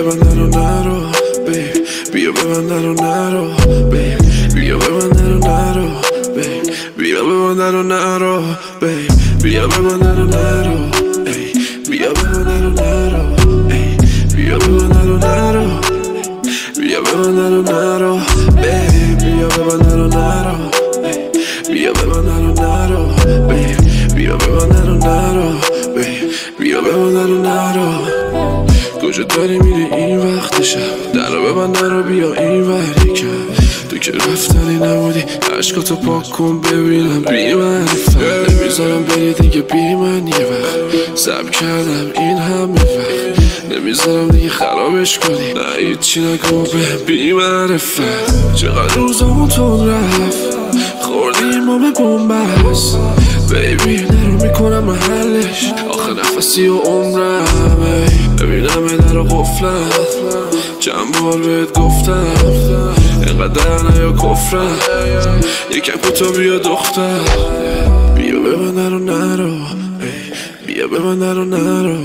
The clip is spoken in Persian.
ببند رو نرو بیب، بیا ببند رو نرو بیب، بیا ببند رو نرو بیب، بیا ببند رو نرو بیب، بیا ببند رو نرو ای، بیا ببند رو نرو ای، بیا ببند رو نرو، بیا ببند رو نرو بیب، بیا ببند رو نرو ای، بیا ببند رو نرو بیب، بیا ببند رو نرو بیب، بیا ببند رو نرو. کجا داری میری این وقت شب؟ درو ببند رو بیا این وری که تو که رفتنی نبودی، عشقاتو پاک کن ببینم بی معرفت. نمیذارم بری دیگه بی من یه وقت، سب کردم این همه وقت، نمیذارم دیگه خرابش کنی، نه هیچی نگو به بی معرفت. چقدر روزامون تون رفت، خوردیم ما به بومبست بیبی، نرو میکنم محلش آخه نفسی و عمرم. ببینم در رو قفلم، چند بار بهت گفتم اینقدر نیا کفرم، یکم کوتا بیا دختر، بیا ببند رو نرو بیا ببند رو نرو